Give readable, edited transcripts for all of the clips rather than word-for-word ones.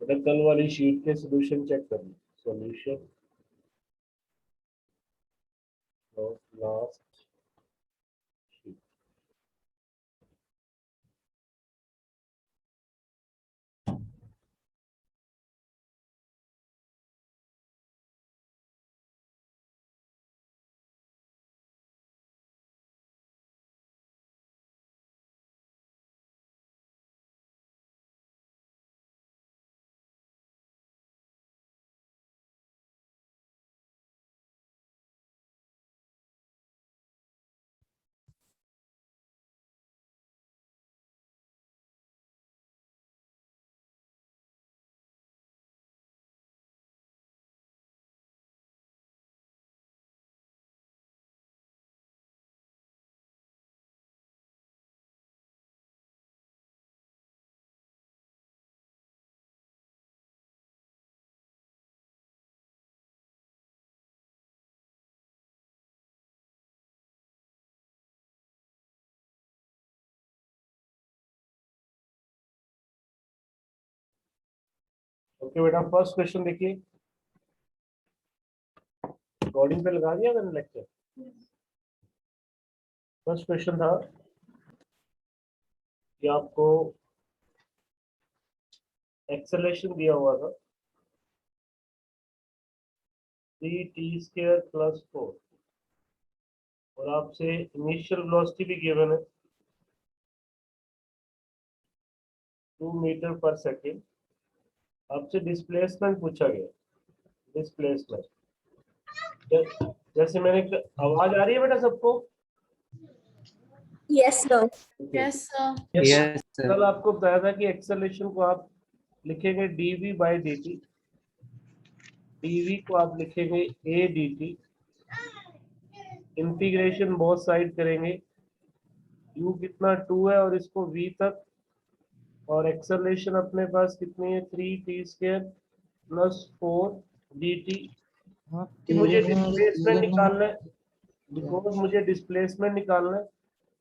बेटा कल वाली शीट के सॉल्यूशन चेक करना। Solution last sheet. ओके बेटा फर्स्ट क्वेश्चन देखिए। रिकॉर्डिंग पे लगा दिया मैंने लेक्चर। फर्स्ट क्वेश्चन था कि आपको एक्सेलरेशन दिया हुआ था 3t² + 4 और आपसे इनिशियल वेलोसिटी भी गिवन है 2 मीटर पर सेकेंड। आपसे डिस्प्लेसमेंट पूछा गया। डिस्प्लेसमेंट जैसे मैंने आवाज आ रही है बेटा सबको? Yes sir. Yes sir. Yes sir. कल आपको बताया था कि एक्सेलरेशन को आप लिखेंगे dv/dt, dv को आप लिखेंगे a dt, integration both side करेंगे, u कितना 2 है और इसको v तक, और एक्सेलरेशन अपने पास कितनी है 3t² + 4 dt। मुझे डिस्प्लेसमेंट निकालना है, बिकॉज मुझे डिस्प्लेसमेंट निकालना है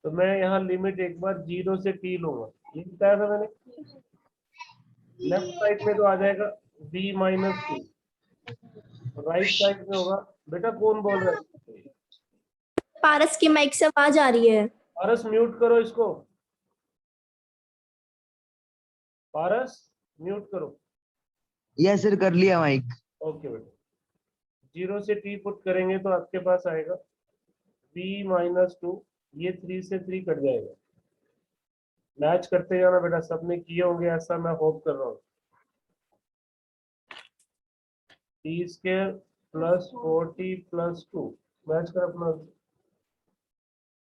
तो मैं यहाँ लिमिट एक बार 0 से t लूंगा। ये बताया था मैंने। लेफ्ट साइड में तो आ जाएगा v - 2, राइट साइड में होगा। बेटा कौन बोल रहा है? पारस की माइक से आवाज आ रही है। पारस म्यूट करो इसको। पारस म्यूट करो। यस सर, कर लिया माइक। ओके बेटा 0 से t पुट करेंगे तो आपके पास आएगा v - 2। ये 3 से 3 कट जाएगा। मैच करते जाना बेटा, सबने किए होंगे ऐसा मैं होप कर रहा हूँ। t² + 4t + 2 मैच कर अपना।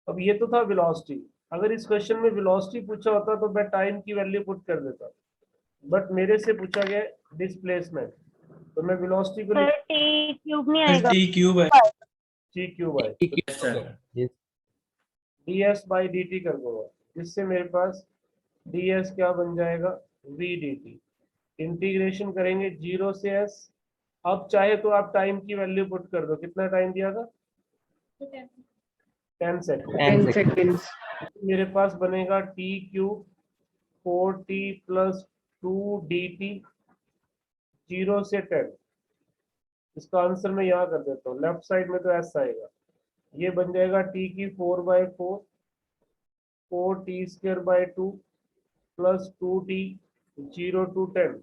अब ये तो था वेलोसिटी। अगर इस क्वेश्चन में वेलोसिटी पूछा होता तो मैं टाइम की वैल्यू पुट कर देता, बट मेरे से पूछा गया डिस्प्लेसमेंट तो मैं वेलोसिटी को लिख टी क्यूब नहीं आएगा। t³ है। t³ ds/dt कर दूंगा, जिससे मेरे पास ds क्या बन जाएगा v dt। इंटीग्रेशन करेंगे 0 से s। अब चाहे तो आप टाइम की वैल्यू पुट कर दो। कितना टाइम दिया था? 10 सेकेंड। 10 सेकेंड। मेरे पास बनेगा t³ 4t + 2 dt 0 से 10। इसका आंसर मैं यहाँ कर देता हूँ। लेफ्ट साइड में तो s आएगा। ये बन जाएगा t⁴/4 4t² + 2t 0 to 10।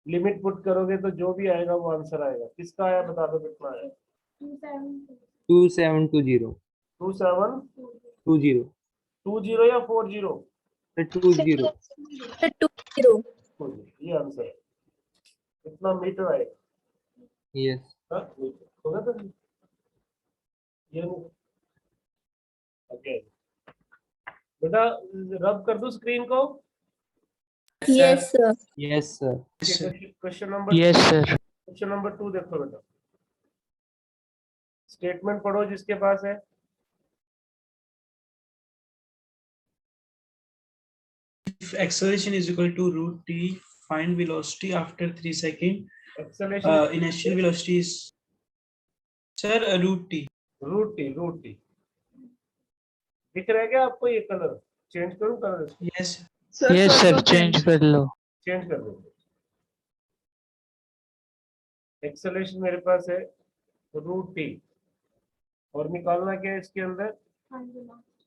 Limit put करोगे तो जो भी आएगा वो आंसर आएगा। किसका आया बता दो कितना आया? 2720। 2720 या 40? 20। 2 ये आंसर है। कितना मीटर आएगा? यस। हाँ मीटर होगा तो ये ओके बेटा रब कर दो स्क्रीन को। Yes sir. Yes sir. Question number yes sir. Question number 2 देखो बेटा। स्टेटमेंट पढ़ो जिसके पास है। if acceleration is equal to root t, find velocity after 3 seconds. Acceleration Initial velocity is, sir, root t. Root t दिख रहा है क्या आपको? ये कलर चेंज करूं? Colour Yes. Yes, sir. Change कर लो. चेंज कर देंगे. एक्सेलेरेशन मेरे पास है रूट टी और निकालना क्या है इसके अंदर?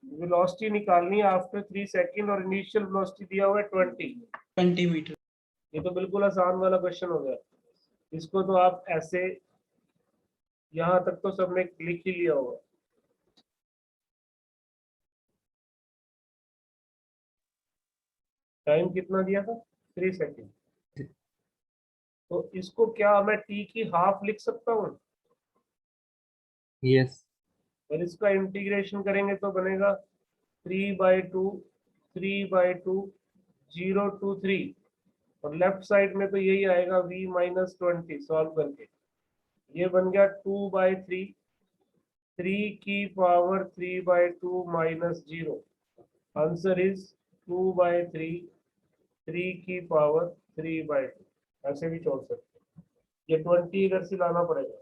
वेलोसिटी निकालनी है आफ्टर 3 सेकंड और इनिशियल वेलोसिटी दिया हुआ है 20 मीटर. ये तो बिल्कुल आसान वाला क्वेश्चन हो गया. इसको तो आप ऐसे यहां तक तो सबने लिख ही लिया होगा. टाइम कितना दिया था? 3 सेकंड. तो इसको क्या मैं टी की हाफ लिख सकता हूँ? Yes. और इसका इंटीग्रेशन करेंगे तो बनेगा 3/2 3/2 0 to 3 और लेफ्ट साइड में तो यही आएगा v - 20 सॉल्व करके. ये बन गया 2/3 3 की पावर 3/2 - 0. आंसर इज 2/3 3 की पावर 3/2. ऐसे भी छोड़ सकते हैं. ये 20 इधर से लाना पड़ेगा.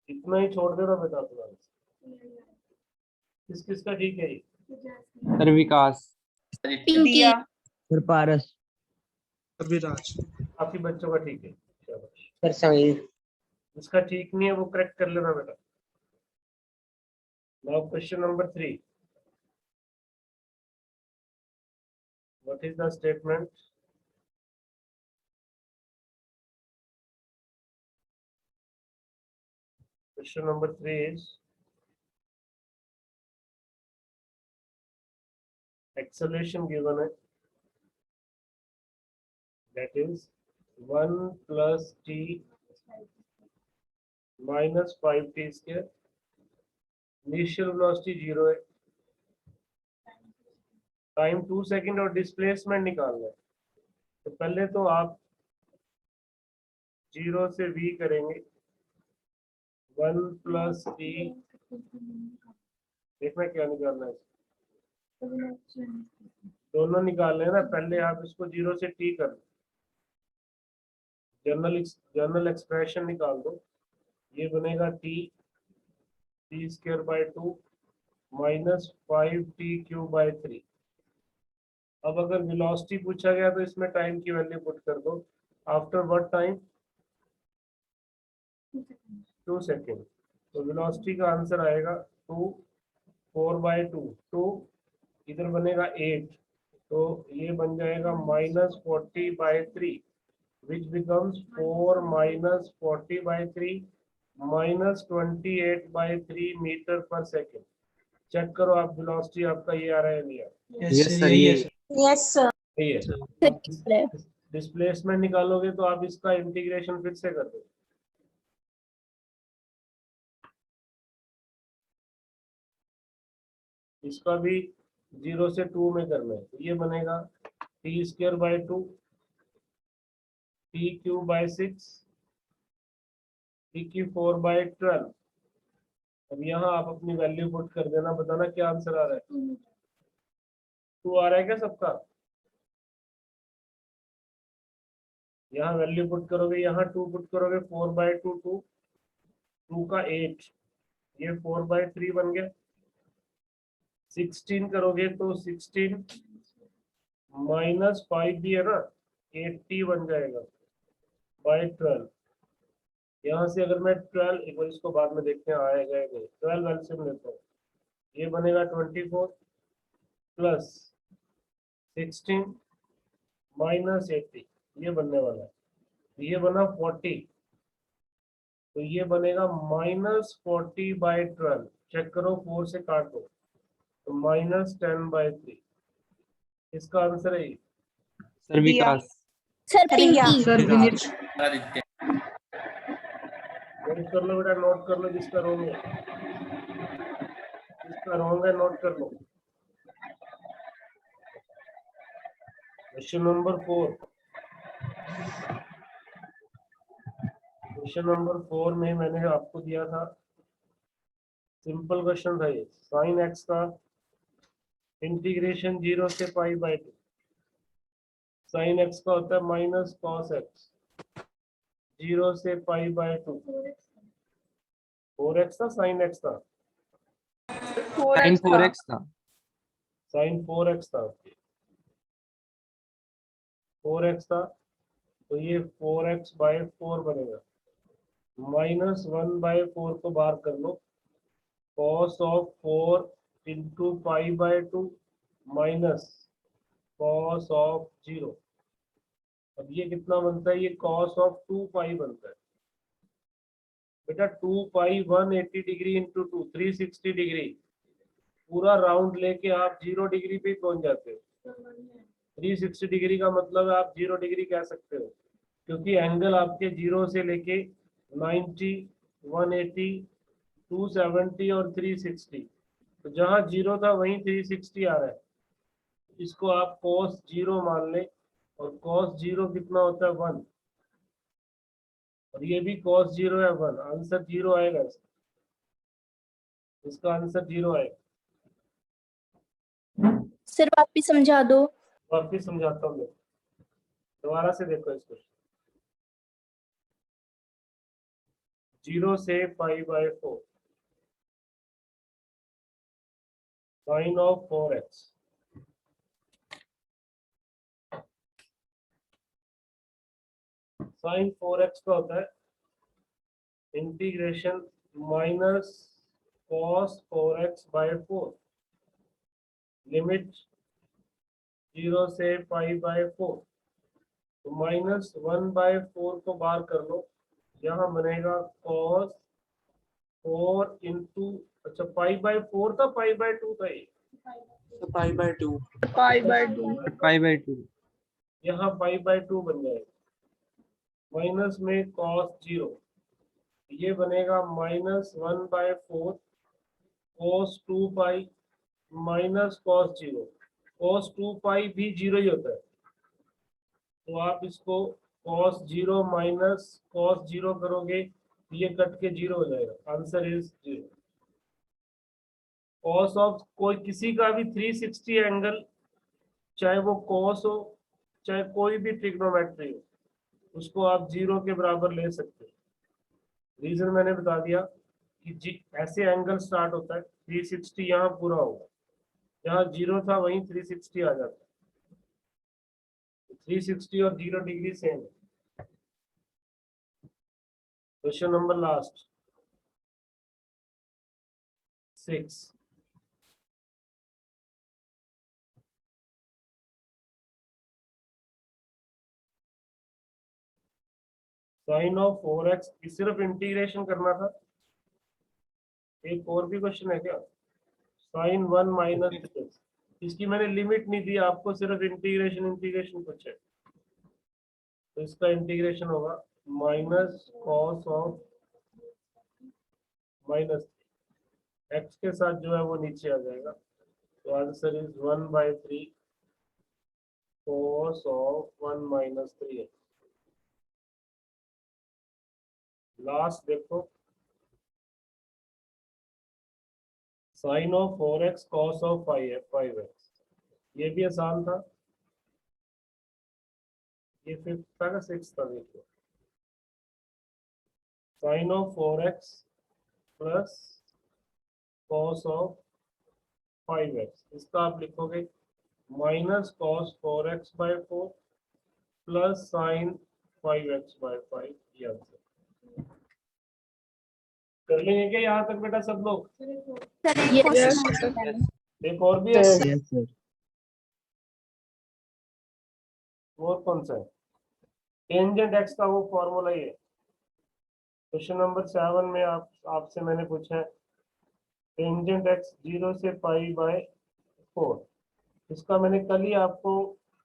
इतना ही छोड़ देना बेटा अपना. किस किस का ठीक है? Sir Vikas. Pinky. Sir Paras. Abhiraj. काफी बच्चों का ठीक है. शाबाश. Sir Samir. जिसका ठीक नहीं है वो करेक्ट कर लेना बेटा. Now question number 3. What is the statement? Question number 3 is acceleration given है, that is 1 plus t minus 5t square. Initial velocity 0 है. टाइम 2 सेकंड और डिस्प्लेसमेंट निकालना है. तो पहले तो आप 0 से v करेंगे. 1 plus t देखना क्या निकालना है. दोनों निकाल लेना. पहले आप इसको 0 से t कर लो. जनरल एक्सप्रेशन निकाल दो. ये बनेगा t square by 2 minus 5t³/3. अब अगर वेलोसिटी पूछा गया तो इसमें टाइम की वैल्यू पुट कर दो. After what time? 2 सेकेंड. तो वेलोसिटी का आंसर आएगा 2 4/2 2 इधर बनेगा 8. तो ये बन जाएगा -40/3 which becomes 4 - 40/3 minus 28/3 मीटर पर सेकेंड. चेक करो आप वेलोसिटी आपका ये आ रहा है नहीं आ रहा. Yes sir. Yes. Yes, sir. सही है. डिस्प्लेसमेंट निकालोगे तो आप इसका इंटीग्रेशन फिर से कर दो. इसका भी 0 से 2 में करना है. तो ये बनेगा t²/2 t³/6 t⁴/12. अब यहाँ आप अपनी वैल्यू पुट कर देना. बताना क्या आंसर आ रहा है. 2 आ रहा है क्या सबका? यहाँ वैल्यू पुट करोगे, यहाँ 2 पुट करोगे. 4/2 2 का 8 ये 4/3 बन गया. 16 करोगे तो 16 माइनस 5 भी है ना 80 बन जाएगा बाय 12. यहाँ से अगर मैं 12 एक बार इसको बाद में देखते हैं आएगा 12 एलसीएम लेता हूँ. ये बनेगा 24 प्लस 16 माइनस 80 ये बनने वाला है. ये बना 40. तो ये बनेगा -40/12. चेक करो 4 से काटो तो -10/3. इसका आंसर है Sir Vikas. Sir Pinky. Sir Vinit. Note कर लो बेटा. नोट कर लो जिसका रॉन्ग है नोट कर लो. Question number 4. क्वेश्चन नंबर 4 में मैंने आपको दिया था सिंपल क्वेश्चन था ये। साइन एक्स का इंटीग्रेशन 0 से पाई बाय 2, साइन एक्स का होता है माइनस कॉस एक्स, 0 से पाई बाय 2। 4x था, साइन एक्स था, साइन 4x था। साइन 4x था, 4x था, तो ये 4x बाय 4 बनेगा, माइनस 1 बाय 4 को बाहर कर लो, cos of 4 into pi by 2 minus cos of 0। अब ये कितना बनता है, ये कॉस ऑफ 2 पाई बनता है बेटा। 2 पाई 180 डिग्री इंटू 2 360 डिग्री, पूरा राउंड लेके आप 0 डिग्री पे पहुंच जाते हो। 360 डिग्री का मतलब है आप 0 डिग्री कह सकते हो, क्योंकि एंगल आपके 0 से लेके 90, 180, 270 और 360, तो जहां 0 था वहीं 360 आ रहा है। इसको आप cos 0 मान लें, और cos 0 कितना होता है 1, और ये भी cos 0 है 1, आंसर 0 आएगा इसका आंसर 0 आएगा। सर वापिस समझा दो। वापिस समझाता हूँ मैं, दोबारा से देखो इसको। 0 से pi by 4, sine of 4x, sine 4x का होता है integration minus cos 4x by 4, limit 0 से पाई बाय 4, तो माइनस 1 बाय 4 को बाहर कर लो, यहाँ बनेगा cos 4 इंटू, अच्छा पाई बाय 4 था, पाई बाय 2 था ये, पाई by 2। Pi by 2। Pi by 2। यहाँ पाई बाय 2 बन जाएगा, माइनस में cos 0, ये बनेगा minus 1 by 4 cos 2 pi minus cos 0, cos 2 pi भी 0 ही होता है, तो आप इसको cos 0 माइनस cos 0 करोगे, ये कट के 0 हो जाएगा, आंसर इज 0। cos ऑफ कोई किसी का भी 360 एंगल, चाहे वो cos हो चाहे कोई भी ट्रिग्नोमेट्री हो, उसको आप 0 के बराबर ले सकते हो। रीजन मैंने बता दिया कि ऐसे एंगल स्टार्ट होता है 360, यहाँ पूरा होगा, जहाँ 0 था वहीं 360 आ जाता है, 360 और 0 डिग्री सेम है। Question number last 6, sine of 4x, सिर्फ इंटीग्रेशन करना था। एक और भी क्वेश्चन है क्या, साइन 1 माइनस 3x, इसकी मैंने लिमिट नहीं दी आपको, सिर्फ इंटीग्रेशन इंटीग्रेशन कुछ है, तो इसका इंटीग्रेशन होगा minus cos of minus x के साथ जो है वो नीचे आ जाएगा, तो answer is 1/3 cos of 1 minus 3x। Last देखो, sine of 4x cos of 5x, ये भी आसान था, ये 5th था ना 6th था, देखो साइन ऑफ 4x प्लस cos ऑफ 5x, इसका आप लिखोगे minus cos 4x by 4 plus sine 5x by 5, ये आंसर। कर लेंगे क्या यहाँ तक बेटा सब लोग? एक और भी है, Yes, sir. और कौन सा है? टेंजेंट एक्स का वो फॉर्मूला ही है। क्वेश्चन नंबर 7 में आपसे मैंने पूछा है टेंजेंट एक्स 0 से पाई बाय 4, इसका मैंने कल ही आपको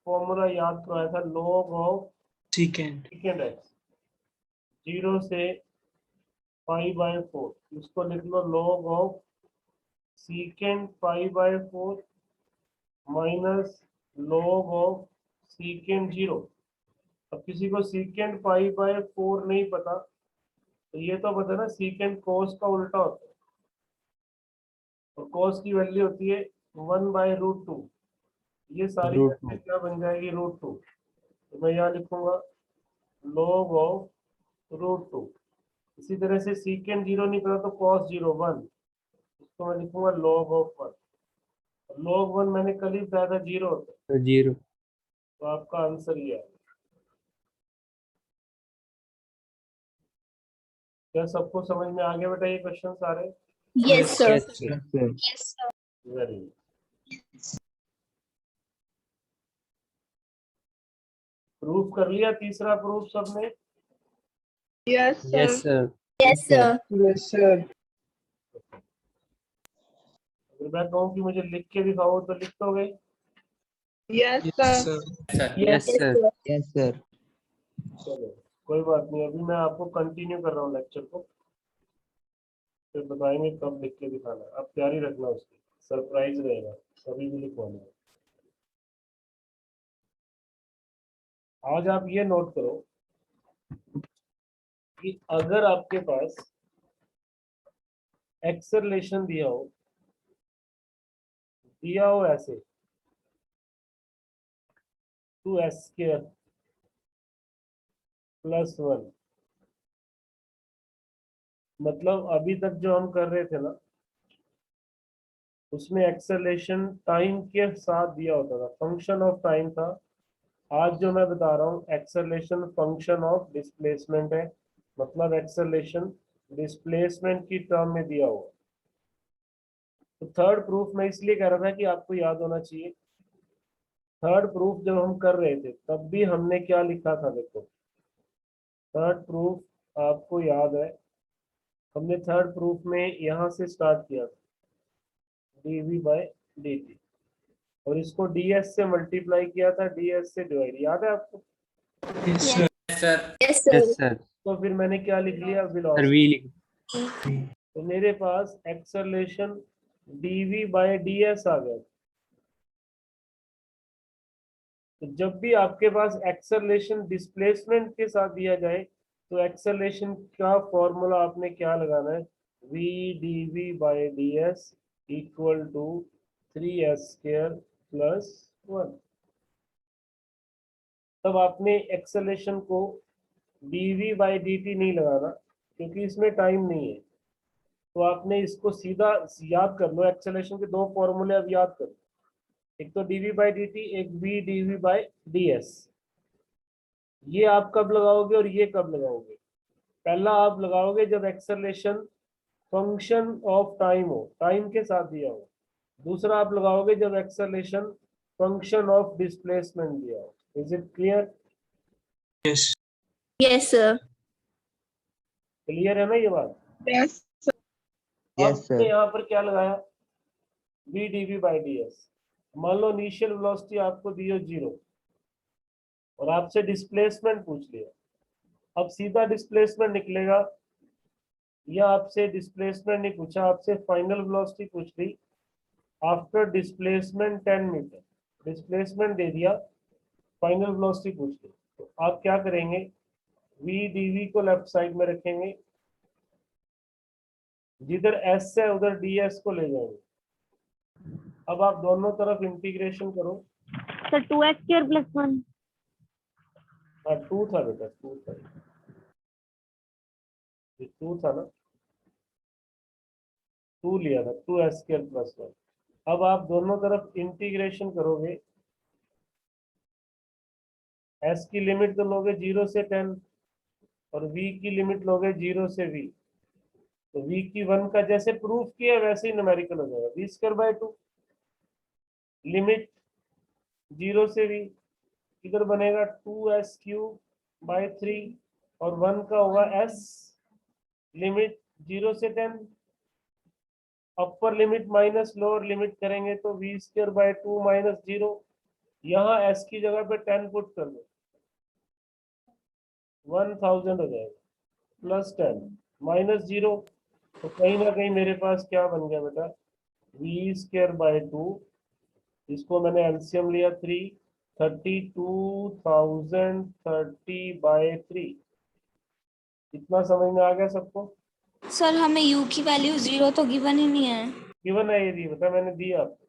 फॉर्मूला याद करवाया था, log of second second x 0 से पाई बाय 4, इसको लिख लो log of second pi by 4 minus log of second 0। अब किसी को सेकेंड पाई बाय 4 नहीं पता, तो ये तो पता ना सेकेंड कोस का उल्टा होता है, और cos की वैल्यू होती है 1/√2। ये सारी √2 वैल्यू क्या बन जाएगी, √2। तो मैं यहाँ लिखूंगा log of √2। इसी तरह से सीकेंड 0 नहीं पता तो cos 0 1, इसको मैं लिखूंगा log of 1। log 1 मैंने कल ही बताया था 0 होता है, तो 0। तो आपका आंसर ये है। क्या सबको समझ में आ गया बेटा ये क्वेश्चन सारे? Yes, sir. Yes, sir. Yes, sir. Very proof कर लिया, तीसरा प्रूफ सबने? Yes, Yes, sir. Yes, sir. Yes, sir. अगर मैं कहूँ कि मुझे लिख के दिखाओ तो लिख दोगे? Yes, Yes, sir. sir. Yes, Yes, sir. sir. Yes, sir. चलो कोई बात नहीं, अभी मैं आपको कंटिन्यू कर रहा हूँ लेक्चर को, फिर बताएंगे कब लिख के दिखाना है। आप तैयारी रखना, उसकी सरप्राइज रहेगा, कभी भी लिखवाना है। आज आप ये नोट करो कि अगर आपके पास एक्सेलरेशन दिया हो ऐसे 2s² + 1, मतलब अभी तक जो हम कर रहे थे ना उसमें एक्सेलरेशन टाइम के साथ दिया होता था, फंक्शन ऑफ टाइम था। आज जो मैं बता रहा हूँ एक्सेलरेशन फंक्शन ऑफ डिस्प्लेसमेंट है, मतलब एक्सेलरेशन डिस्प्लेसमेंट की टर्म में दिया हुआ। तो थर्ड प्रूफ मैं इसलिए कह रहा था कि आपको याद होना चाहिए। थर्ड प्रूफ जब हम कर रहे थे तब भी हमने क्या लिखा था, देखो थर्ड प्रूफ आपको याद है, हमने थर्ड प्रूफ में यहाँ से स्टार्ट किया था dv/dt, और इसको ds से मल्टीप्लाई किया था, ds से डिवाइड, याद है आपको? Yes, sir. Yes, sir. Yes, sir. तो फिर मैंने क्या लिख लिया, Sir, वेलोसिटी। we लिख। तो मेरे पास एक्सेलरेशन dv/ds आ गया। तो जब भी आपके पास एक्सेलरेशन डिस्प्लेसमेंट के साथ दिया जाए तो एक्सेलरेशन का फॉर्मूला आपने क्या लगाना है, v dv/ds = 3s² + 1। तब आपने एक्सेलरेशन को dv/dt नहीं लगाना क्योंकि इसमें टाइम नहीं है, तो आपने इसको सीधा याद कर लो। एक्सेलरेशन के दो फॉर्मूले अब याद करो, एक तो dv/dt, एक v dv/ds। ये आप कब लगाओगे और ये कब लगाओगे? पहला आप लगाओगे जब एक्सेलरेशन फंक्शन ऑफ टाइम हो, टाइम के साथ दिया हो। दूसरा आप लगाओगे जब एक्सेलरेशन फंक्शन ऑफ डिस्प्लेसमेंट दिया हो। Is it clear? Yes. Yes, sir. Clear है ना ये बात? Yes. Yes, अब हमने sir. यहाँ पर क्या लगाया, v dv/ds। मान लो इनिशियल वेलोसिटी आपको दी हो 0 और आपसे डिस्प्लेसमेंट पूछ लिया, अब सीधा डिस्प्लेसमेंट निकलेगा, या आपसे डिस्प्लेसमेंट नहीं पूछा, आपसे फाइनल वेलोसिटी पूछ ली आफ्टर डिस्प्लेसमेंट 10 मीटर, डिस्प्लेसमेंट दे दिया, फाइनल वेलोसिटी पूछ ली, तो आप क्या करेंगे, v dv को लेफ्ट साइड में रखेंगे, जिधर s है उधर ds को ले जाएंगे। अब आप दोनों तरफ इंटीग्रेशन करो। Sir, 2s² + 1. हाँ 2 था बेटा, 2 था, ये 2 था ना, 2 लिया था, 2s² + 1। अब आप दोनों तरफ इंटीग्रेशन करोगे, s की लिमिट तो लोगे 0 से 10 और v की लिमिट लोगे 0 से v, तो v की 1 का जैसे प्रूफ किया वैसे ही न्यूमेरिकल हो जाएगा, v²/2 लिमिट 0 से v इधर बनेगा 2s³ / 3 और 1 का होगा s लिमिट 0 से 10, upper limit minus lower limit करेंगे तो v²/2 - 0, यहाँ s की जगह पे 10 पुट कर दो, 1000 हो जाएगा, +10 - 0, तो कहीं ना कहीं मेरे पास क्या बन गया बेटा, v²/2, इसको मैंने एलसीएम लिया 3, 32,030/3। इतना समझ में आ गया सबको? सर हमें u की वैल्यू 0 तो गिवन ही नहीं है। गिवन है ये बेटा, मैंने दिया आपको,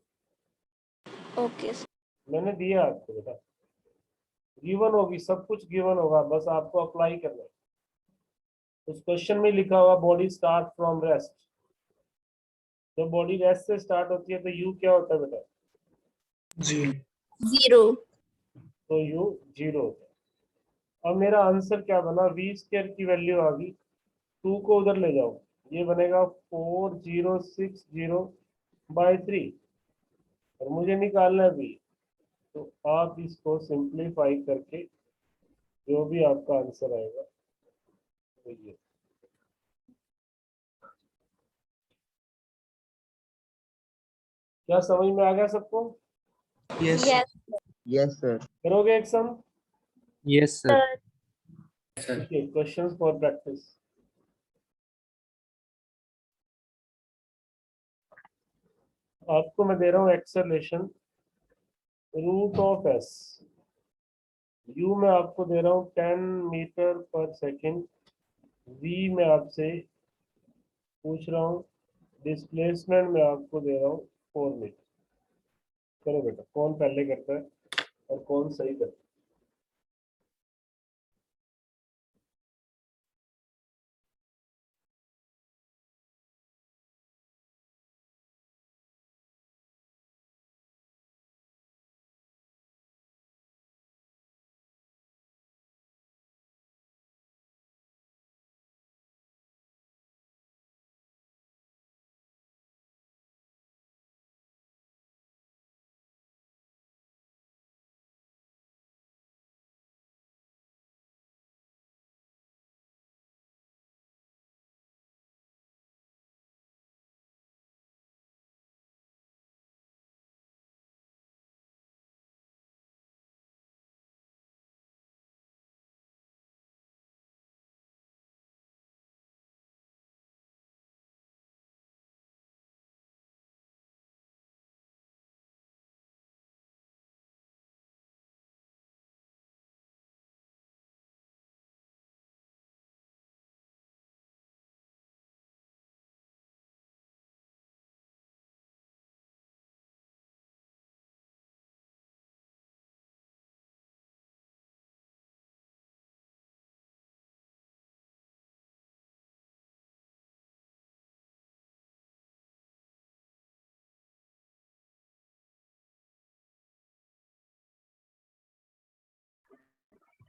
Okay, sir. मैंने दिया आपको बेटा। गिवन होगी, सब कुछ गिवन होगा, बस आपको अप्लाई करना है। उस क्वेश्चन में लिखा हुआ बॉडी स्टार्ट फ्रॉम रेस्ट। जब बॉडी रेस्ट से स्टार्ट होती है तो यू क्या होता है बेटा? 0. 0. तो यू 0 होता है। अब मेरा आंसर क्या बना? वी स्क्वायर की वैल्यू आ गई, 2 को उधर ले जाओ, ये बनेगा 4060/3, और मुझे निकालना है वी। तो आप इसको सिंप्लीफाई करके जो भी आपका आंसर आएगा तो ये। क्या समझ में आ गया सबको? Yes. Yes, Yes, sir. करोगे एक सम? Yes, sir. sir. Okay, questions for practice. आपको मैं दे रहा हूँ acceleration root of s, u में आपको दे रहा हूँ 10 मीटर पर सेकेंड, वी में आपसे पूछ रहा हूँ, डिस्प्लेसमेंट में आपको दे रहा हूँ 4 मीटर। करो बेटा, कौन पहले करता है और कौन सही करता है?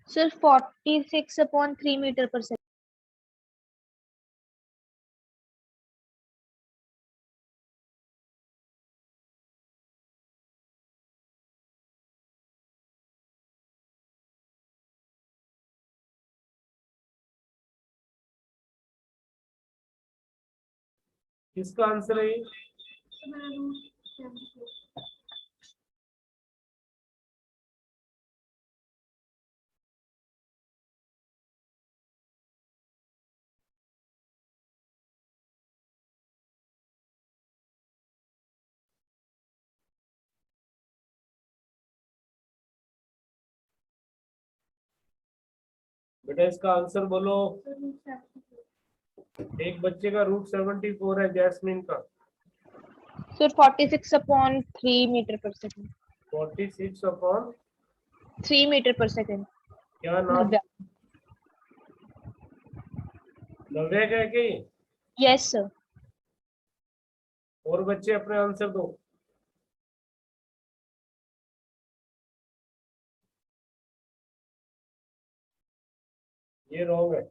Sir, 46/3 meter per second. किसका आंसर है ये? बेटा इसका आंसर बोलो। एक बच्चे का √74 है, जैस्मिन का Sir, 46/3 meter per second. 46/, 3 meter per second. क्या नाम? Navya. नव्या का है क्या ये? Yes, sir. और बच्चे अपने आंसर दो। ये रॉन्ग है।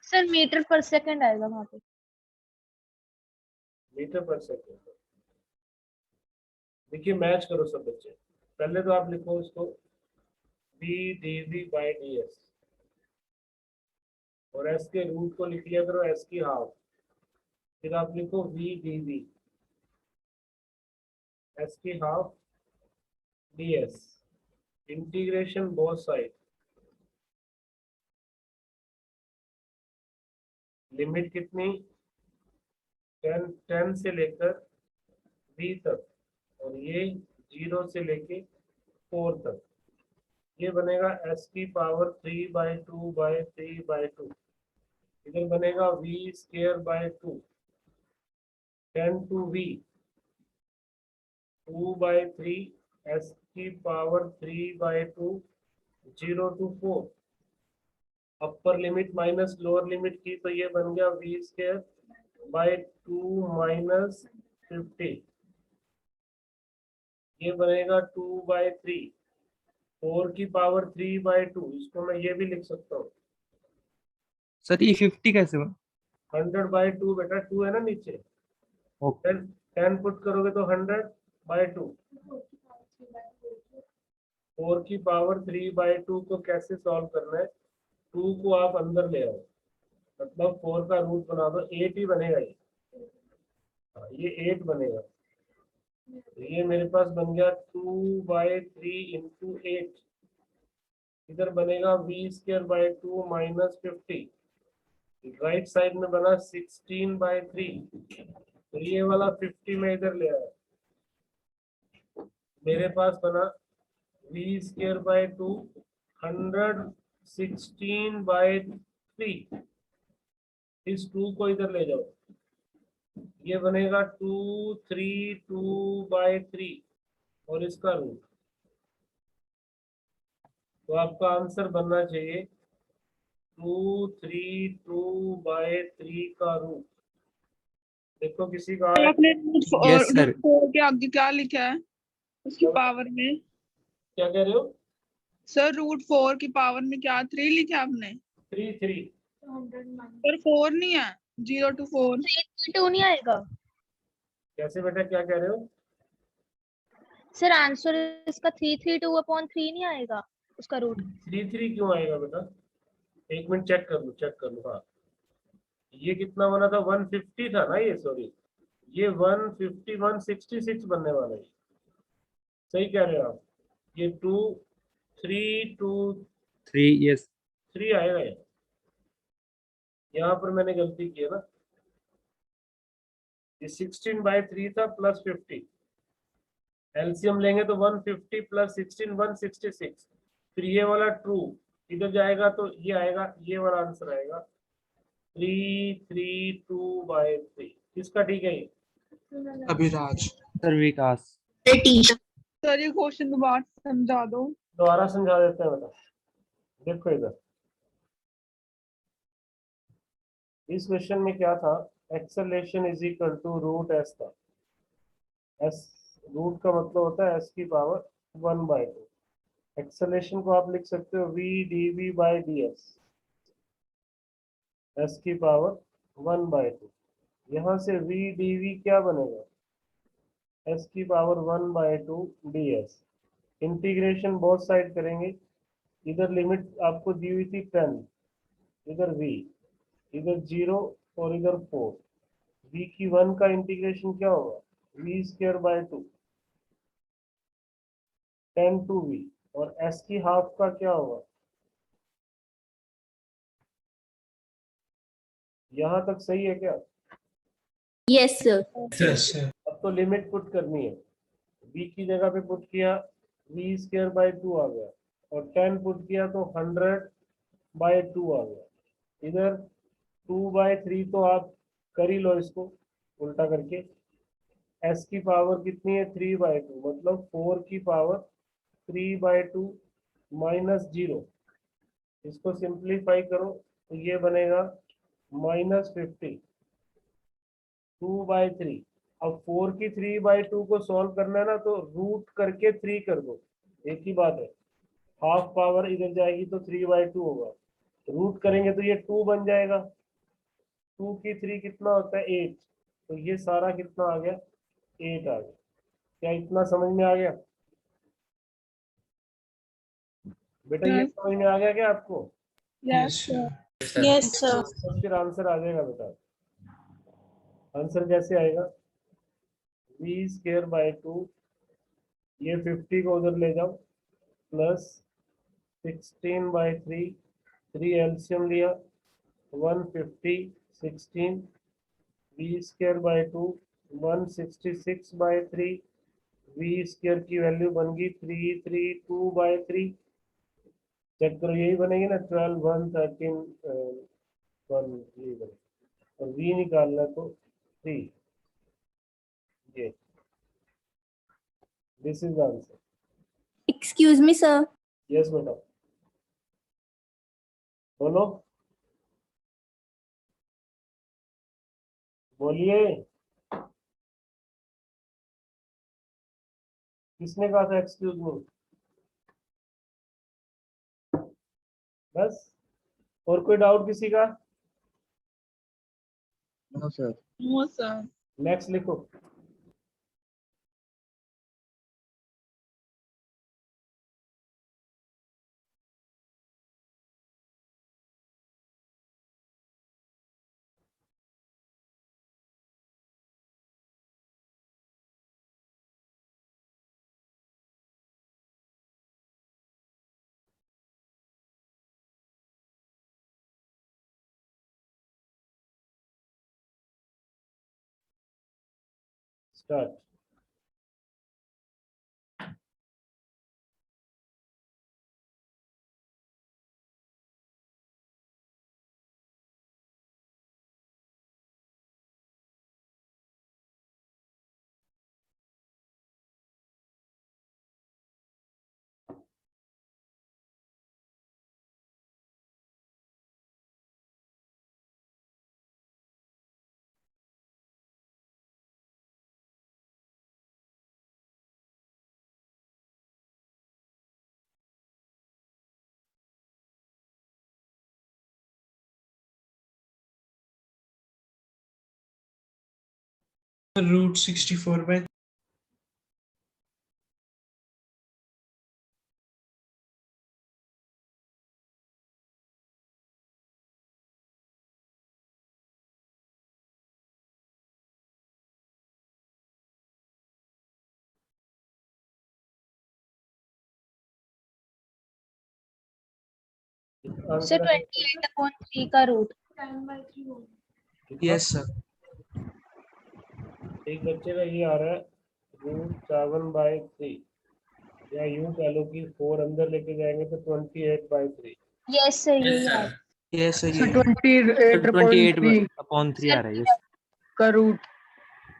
Sir, meter per second आएगा वहाँ पे. मीटर पर सेकेंड। देखिए मैच करो सब बच्चे। पहले तो आप लिखो इसको v/dv/ds, और s के रूट को लिख लिया करो s की हाफ। फिर आप लिखो v/dv, s की half ds, integration both side, limit कितनी? 10 से लेकर v तक, और ये 0 से लेके 4 तक। ये बनेगा s की पावर 3/2/3/2। इधर बनेगा v square by 2 10 to v 2 by 3 s की power 3 by 2 0 to 4 upper limit minus lower limit की तो ये बन गया v स्क्वायर बाय 2 माइनस 50 ये बनेगा 2 by 3 4 की पावर 3 by 2 इसको मैं ये भी लिख सकता हूँ सर ये 50 कैसे हुआ? 100 by 2 बेटा 2 है ना नीचे ओके 10 पुट करोगे तो 100 by 2 4 की पावर 3 by 2 को कैसे सॉल्व करना है 2 को आप अंदर ले आओ मतलब 4 का रूट बना दो 8 ही बनेगा ये 8 बनेगा ये मेरे पास बन गया 2 by 3 into 8 इधर बनेगा v square by 2 minus 50 right side में बना 16 by 3 तो ये वाला 50 में इधर ले आया मेरे पास बना v स्क्वायर बाय 2 116 by 3 इस 2 को इधर ले जाओ ये बनेगा 232 by 3 और इसका रूट तो आपका आंसर बनना चाहिए 232 by 3 का रूट देखो किसी का तो आपने रूट Yes, sir. फोर के आगे क्या लिखा है उसकी पावर में? क्या कह रहे हो सर रूट 4 की पावर में क्या 3 लिखा है आपने? 3 पर 4 नहीं है 0 to 4। 2 नहीं आएगा कैसे बेटा क्या कह रहे हो सर आंसर इसका 332/3 नहीं आएगा उसका रूट 3 क्यों आएगा बेटा एक मिनट चेक कर लो हाँ ये कितना बना था 150 था ना ये सॉरी ये 150 166 बनने वाला है सही कह रहे हो आप ये 2 3 2 3 yes 3 आएगा ये यहाँ पर मैंने गलती की है ना ये 16 by 3 था प्लस 50 एलसीएम लेंगे तो 150 प्लस 16 166 फिर ये वाला ट्रू इधर जाएगा तो ये आएगा ये वाला आंसर आएगा 332 by 3 किसका ठीक है ये अभिराज। सर विकास सर ये क्वेश्चन दोबारा समझा दो। दोबारा समझा देते हैं बेटा देखो इधर इस क्वेश्चन में क्या था acceleration is equal to root s था एस रूट का मतलब होता है एस की पावर 1/2 एक्सेलरेशन को आप लिख सकते हो v dv by ds S की पावर 1/2 यहाँ से v dv क्या बनेगा एस की power 1/2 ds integration both side करेंगे इधर लिमिट आपको दी हुई थी 10 इधर v इधर 0 और इधर 4 v की 1 का इंटीग्रेशन क्या होगा v square by 2 10 to v और s की हाफ का क्या होगा यहाँ तक सही है क्या यस सर Yes, sir. अब तो लिमिट पुट करनी है v की जगह पे पुट किया v स्क्वायर बाय 2 आ गया और 10 पुट किया तो 100/2 आ गया इधर 2/3 तो आप कर ही लो इसको उल्टा करके s की पावर कितनी है 3/2 मतलब 4 की पावर 3/2 माइनस 0 इसको सिंप्लीफाई करो तो ये बनेगा -50 2/3 अब 4 की 3/2 को सॉल्व करना है ना तो रूट करके 3 कर दो एक ही बात है हाफ पावर इधर जाएगी तो 3/2 होगा रूट करेंगे तो ये 2 बन जाएगा 2 की 3 कितना होता है 8 तो ये सारा कितना आ गया 8 आ गया क्या इतना समझ में आ गया बेटा ये समझ में आ गया क्या आपको यस सर। यस सर तो फिर आंसर आ जाएगा बेटा आंसर कैसे आएगा v स्क्वायर बाय 2 ये 50 को उधर ले जाओ प्लस 16/3 3 एलसीएम लिया 150 16 v square by 2 166/3 v square की वैल्यू बन गई 332/3 चेक करो यही बनेगी ना 12 1 13 1 ये बनेगा और v निकालना है तो 3 ये this is answer. Excuse me, sir. Yes बेटा बोलो बोलिए किसने कहा था एक्सक्यूज मी? बस और कोई डाउट किसी का? No sir. No sir. Next लिखो। स्टार्ट। root 64 by सर 28/3 का रूट। yes sir एक बच्चे का ये आ रहा है √7/3 या यूं कह लो कि 4 अंदर लेके जाएंगे तो 28/3। यस सर यही है। yes sir सर ये 28/3 28/3 आ रहा है यस। का रूट।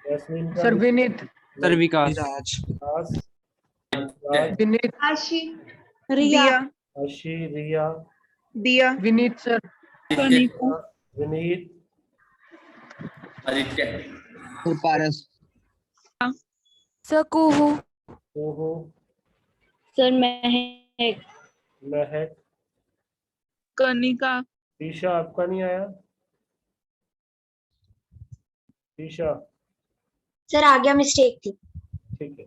यस्मीन का सर विनीत। सर विकास। विराज विकास, राज, विनीत। रिया। आशी, रिया, दिया। विनीत सर। कनिका। विनीत, सर पारस। Sir Kuhu. कोहो, सर महक। महक, कनिका। ईशा आपका नहीं आया? ईशा सर आ गया, मिस्टेक थी। ठीक है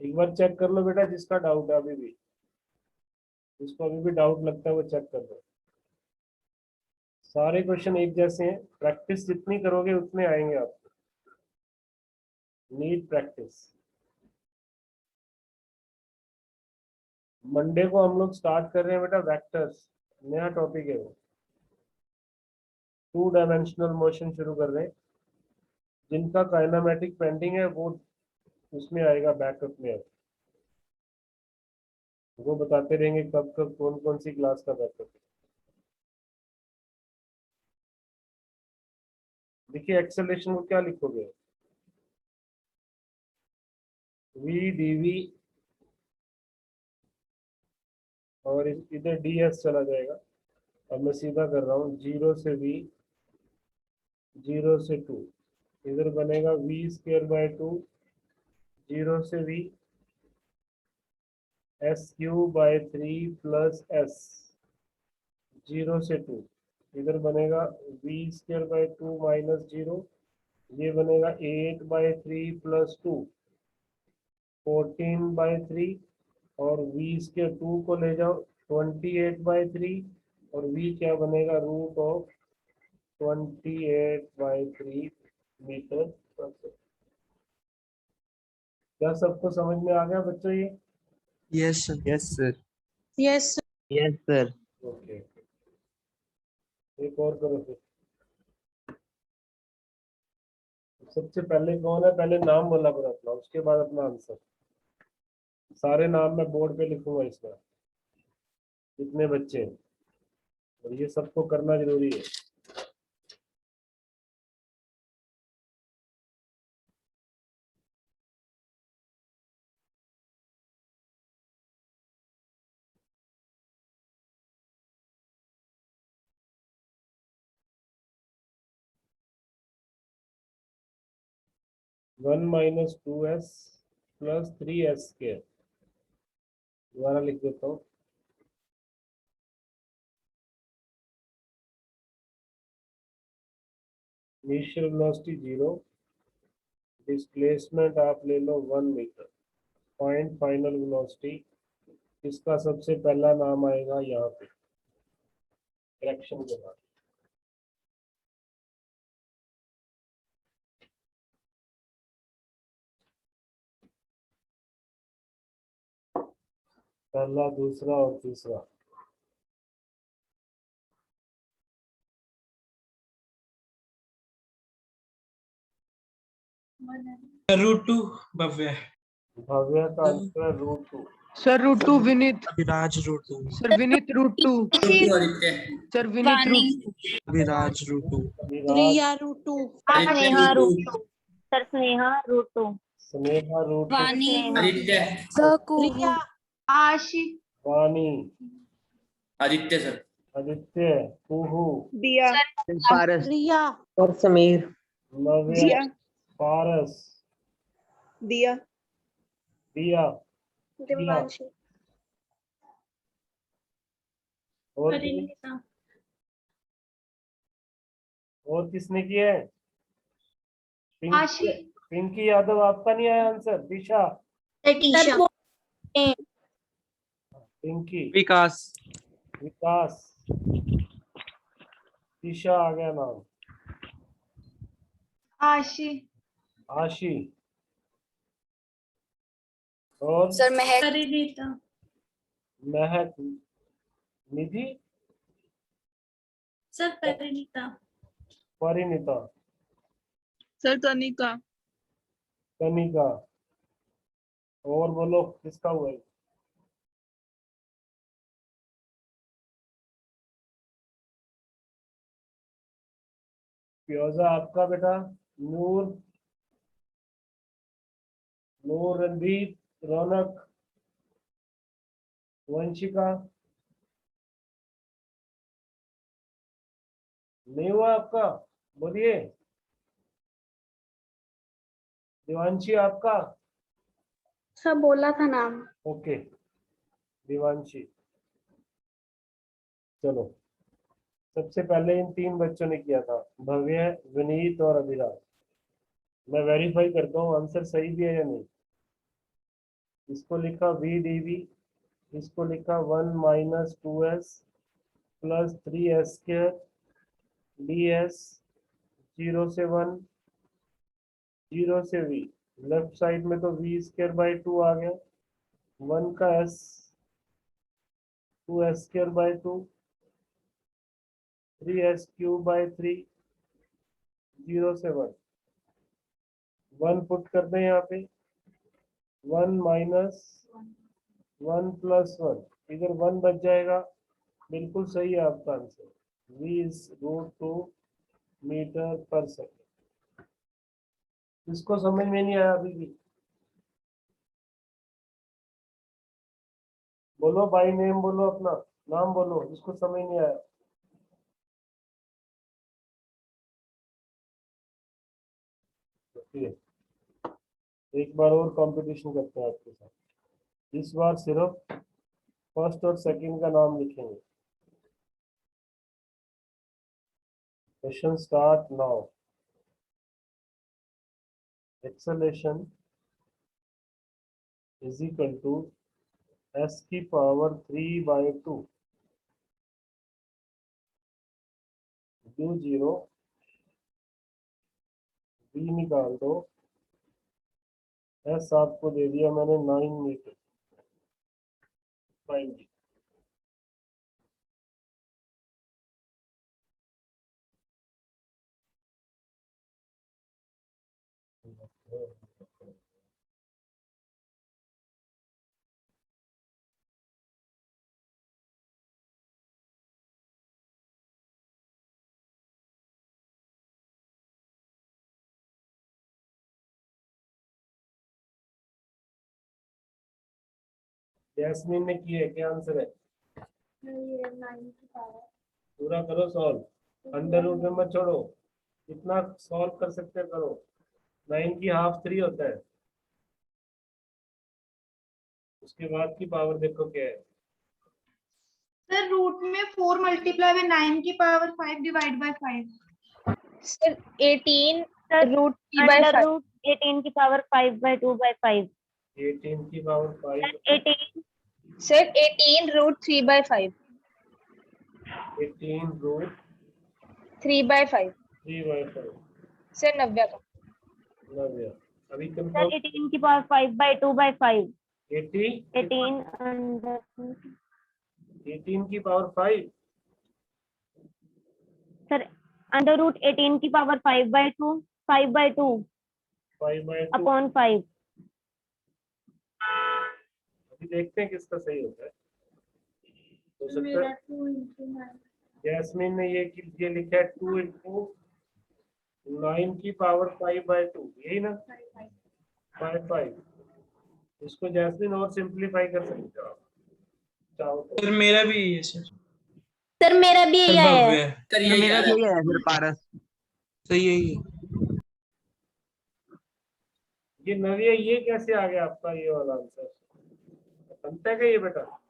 एक बार चेक कर लो बेटा जिसका डाउट है अभी भी, जिसको अभी भी डाउट लगता है वो चेक कर लो। सारे क्वेश्चन एक जैसे हैं, प्रैक्टिस जितनी करोगे उतने आएंगे आपको। Need practice. मंडे को हम लोग स्टार्ट कर रहे हैं बेटा वेक्टर्स, नया टॉपिक है वो। 2 डायमेंशनल मोशन शुरू कर रहे हैं। जिनका काइनेमेटिक पेंडिंग है वो उसमें आएगा, बैकअप में आएगा। वो बताते रहेंगे कब कब कौन कौन सी क्लास का बैकअप है। देखिए एक्सेलरेशन को क्या लिखोगे, v dv और इधर ds चला जाएगा। अब मैं सीधा कर रहा हूँ 0 से v, 0 से 2, इधर बनेगा v²/2, 0 से v, s³/3 प्लस s, 0 से 2, इधर बनेगा v²/2 माइनस 0, ये बनेगा 8/3 प्लस 2, 14/3 और v²2 को ले जाओ 28/3 और v क्या बनेगा √28/3 मीटर पर सेकंड। क्या सबको समझ में आ गया बच्चों ये? yes sir yes sir. Yes. Yes sir. Okay एक और करो फिर। सबसे पहले कौन है, पहले नाम बोला करो अपना, उसके बाद अपना आंसर। सारे नाम मैं बोर्ड पे लिखूंगा इस बार, जितने बच्चे हैं, और ये सबको करना जरूरी है। 1 minus 2s plus 3s square. दोबारा लिख देता हूँ। इनिशियल वेलोसिटी 0, डिस्प्लेसमेंट आप ले लो 1 मीटर, पॉइंट फाइनल वेलोसिटी, इसका सबसे पहला नाम आएगा यहाँ पे करेक्शन के बाद। पहला, दूसरा और तीसरा। √2 भव्य। भव्य का आंसर है √2। Sir √2 Vineet. Abhiraj √2। Sir Vineet √2। Sir Vineet √2। Abhiraj √2। Viraj, Sneha root 2। Sir Sneha root 2। Sneha √2, Riya Aashi Vani, Aditya sir. Aditya, Kuhu, Diya, Paras. रिया और समीर। नव्या, दिया, पारस, दिया, दिया, दिया। दिव्यांशी और और किसने किया है? आशी पिंकी यादव, आपका नहीं आया आंसर। दिशा, टीशा पिंकी, विकास। विकास, दिशा आ गया नाम। आशी आशी और सर महक परिणीता महक, निधि, सर परिणीता परिणीता, सर तनिका, कनिका। और बोलो किसका हुआ है? फिरोजा आपका बेटा। नूर, नूर, रणदीप, रौनक, वंशिका। नहीं हुआ आपका? बोलिए। दिवांशी आपका? सब बोला था नाम। ओके, दिवांशी। चलो, सबसे पहले इन 3 बच्चों ने किया था, भव्य, विनीत और अभिराज। मैं वेरीफाई करता हूँ आंसर सही भी है या नहीं। इसको लिखा VDV, इसको लिखा 1 minus 2s plus 3s square ds, 0 से 1, 0 से v। लेफ्ट साइड में तो v स्क्वायर बाई 2 आ गया, 1 का s, 2s square by 2, 3s cube by 3, 0 से 1। 1 पुट कर दें यहाँ पे, 1 माइनस 1 प्लस 1, इधर 1 बच जाएगा। बिल्कुल सही है आपका आंसर। v इज √2 मीटर पर सेकेंड। इसको समझ में नहीं आया अभी भी? बोलो बाई नेम, बोलो अपना नाम बोलो, इसको समझ नहीं आया। ठीक है, एक बार और कंपटीशन करते हैं आपके साथ। इस बार सिर्फ फर्स्ट और सेकंड का नाम लिखेंगे। Question start now. Acceleration is equal to s की पावर 3/2 u0, v निकाल दो। s आपको दे दिया मैंने 9 मीटर। Find it. जैस्मिन ने किए, क्या आंसर है? पूरा करो सॉल्व, अंडर रूट में मत छोड़ो, कितना सॉल्व कर सकते हैं करो। 9 की हाफ 3 होता है। उसके बाद की पावर देखो क्या है। सर रूट में 4 मल्टीप्लाई बाय 9 की power 5 divide by 5। Sir 18 sir root 3 by under 5। Root 18 की पावर 5/2/5। 18 की power 5। 18 sir 18 root 3 by 5। 18 root 3 by 5। 3/5। Sir 90 का। नव्या। अभी सर कंफर्म। 18 की पावर 5/2/5। 80 18 अंडर 18 की पावर 5। सर अंडर रूट 18 की पावर 5/2 5/2 5/2। अपॉन 5। अभी देखते हैं किसका सही होता है। हो सकता है जैस्मिन ने ये लिखा है 2 इंटू 9 की पावर 5/2, यही ना 5/5। इसको जैस्मिन और सिंप्लीफाई कर सकते हो आप चाहो तो। सर मेरा भी यही है सर। सर मेरा भी यही सर है। भव्य है। सर यही मेरा है। भी यही है फिर पारस। सही यही है। ये नव्या, ये कैसे आ गया आपका ये वाला आंसर? बनता है क्या ये बेटा?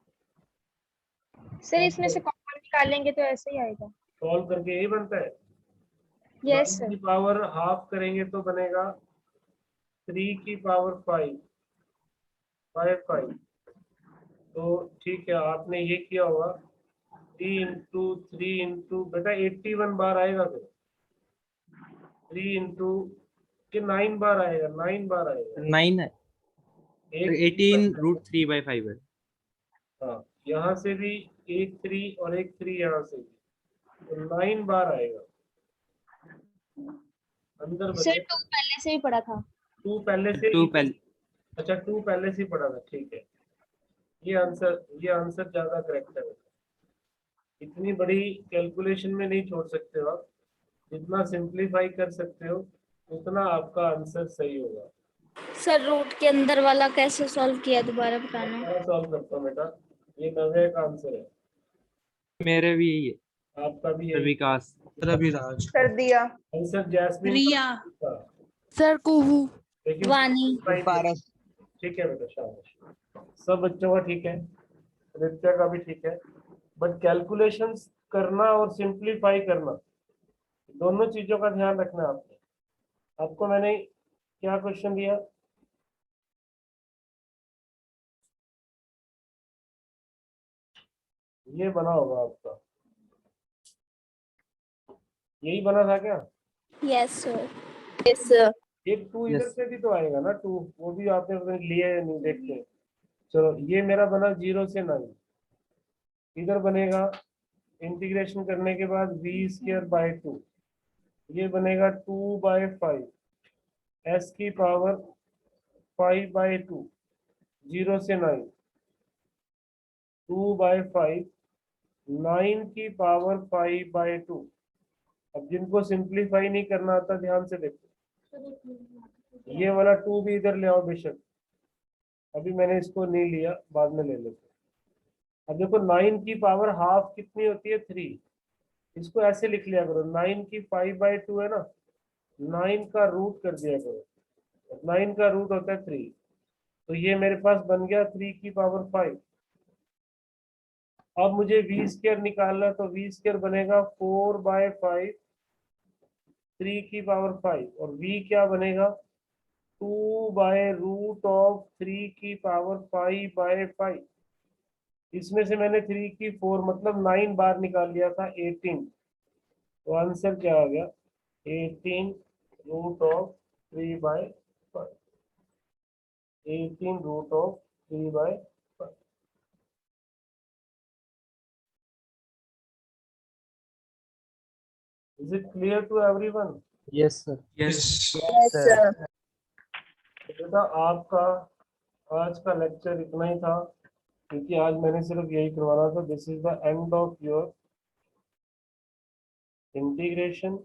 सर इसमें से कॉमन निकालेंगे तो ऐसे ही आएगा। सॉल्व करके यही बनता है। यस 9 की सर। पावर हाफ करेंगे तो बनेगा 3 की पावर 5/5। तो ठीक है, आपने ये किया होगा 3 इंटू बेटा 81 बार आएगा फिर। 3 इंटू कि 9 बार आएगा, 9 बार आएगा। 9 है। एक 18 रूट 3 बाई 5 है। हाँ, यहाँ से भी एक 3 और एक 3 यहाँ से भी, तो 9 बार आएगा अंदर सर बचे। 2 पहले से ही पढ़ा था। 2 पहले से 2 पहले। अच्छा 2 पहले से ही पढ़ा था, ठीक है। ये आंसर ज्यादा करेक्ट है। इतनी बड़ी कैलकुलेशन में नहीं छोड़ सकते हो आप। जितना सिंप्लीफाई कर सकते हो उतना आपका आंसर सही होगा। सर रूट के अंदर वाला कैसे सॉल्व किया दोबारा बताना। मैं सॉल्व करता हूँ बेटा। ये 90 का आंसर है। मेरे भी यही है। आपका भी सर यही विकास। सर अभिराज। कर दिया। आंसर जैस्मिन रिया। था, सर कुहू। लेकिन वानी। पारस। ठीक है बेटा, शाबाश। सब बच्चों का ठीक है, रित्या का भी ठीक है। बट कैलकुलेशंस करना और सिंप्लीफाई करना, दोनों चीजों का ध्यान रखना है आपने। आपको मैंने क्या क्वेश्चन दिया? ये बना होगा आपका, यही बना था क्या? Yes sir. Yes sir. एक 2 इधर यस। से भी तो आएगा ना, 2 वो भी आपने पता नहीं लिया है नहीं, देखते हैं। चलो ये मेरा बना 0 से 9। इधर बनेगा इंटीग्रेशन करने के बाद v²/2। ये बनेगा 2/5 s की पावर 5/2। 0 से 9 2/5 9 की पावर 5/2। अब जिनको सिंप्लीफाई नहीं करना आता ध्यान से देखो, ये वाला 2 भी इधर ले आओ बेशक। अभी मैंने इसको नहीं लिया, बाद में ले लेते। अब देखो 9 की पावर हाफ कितनी होती है? 3। इसको ऐसे लिख लिया करो, 9 की 5/2 है ना, 9 का रूट कर दिया करो। 9 का रूट होता है 3, तो ये मेरे पास बन गया 3 की पावर 5। अब मुझे v² निकालना, तो v² बनेगा 4/5 3 की पावर 5, और v क्या बनेगा? 2/√3 की पावर 5/5। इसमें से मैंने 3 की 4 मतलब 9 बार निकाल लिया था, 18। तो आंसर क्या आ गया? 18√3/5। 18√3/5। Is it clear to everyone? Yes sir. Yes. Sir. बेटा आपका आज का लेक्चर इतना ही था, क्योंकि आज मैंने सिर्फ यही करवाना था। This is the end of your integration.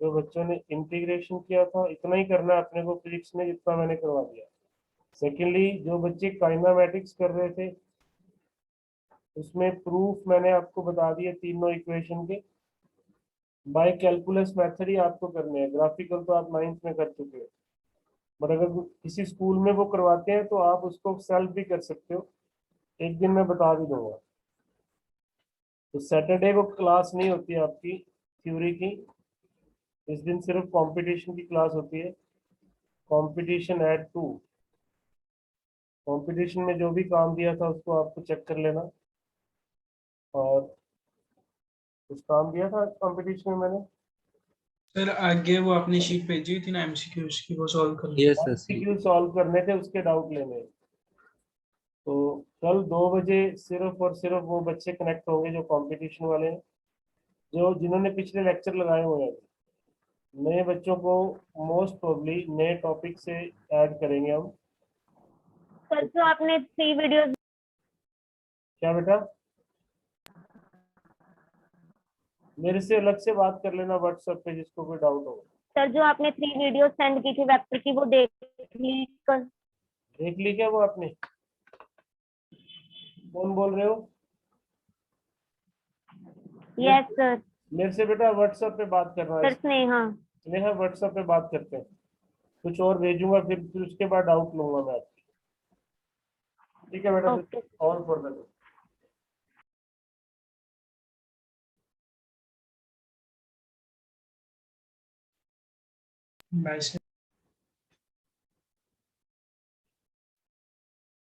जो बच्चों ने इंटीग्रेशन किया था इतना ही करना है अपने को फिजिक्स में, जितना मैंने करवा दिया। सेकेंडली जो बच्चे काइनामेटिक्स कर रहे थे, उसमें प्रूफ मैंने आपको बता दिए तीनों इक्वेशन के। बाय कैलकुलस मेथड ही आपको करने हैं, ग्राफिकल तो आप 9th में कर चुके हो। बट अगर किसी स्कूल में वो करवाते हैं तो आप उसको सेल्फ भी कर सकते हो, एक दिन मैं बता भी दूंगा। तो सैटरडे को क्लास नहीं होती है आपकी थ्योरी की, इस दिन सिर्फ कंपटीशन की क्लास होती है। कंपटीशन एट 2, कंपटीशन में जो भी काम दिया था उसको आपको चेक कर लेना। और कुछ काम दिया था कंपटीशन में मैंने, सर आगे वो आपने शीट भेजी हुई थी ना एमसीक्यूज की, वो सॉल्व कर ली। यस सर एमसीक्यू सॉल्व करने थे, उसके डाउट लेने। तो कल 2 बजे सिर्फ और सिर्फ वो बच्चे कनेक्ट होंगे जो कंपटीशन वाले हैं, जो जिन्होंने पिछले लेक्चर लगाए हुए हैं। नए बच्चों को मोस्ट प्रोबेबली नए टॉपिक से ऐड करेंगे हम। सर जो आपने 3 वीडियोस, क्या बेटा? मेरे से अलग से बात कर लेना व्हाट्सएप पे जिसको कोई डाउट हो। सर जो आपने 3 वीडियोस सेंड की थी वेक्टर की, वो देख ली कल? देख ली क्या वो आपने? कौन बोल रहे हो? Yes sir. मेरे से बेटा व्हाट्सएप पे बात करना है। सर स्नेहा। स्नेहा व्हाट्सएप पे बात करते हैं, कुछ और भेजूंगा, फिर उसके बाद डाउट लूंगा मैं आपसे। ठीक है बेटा, okay. All for the bye sir.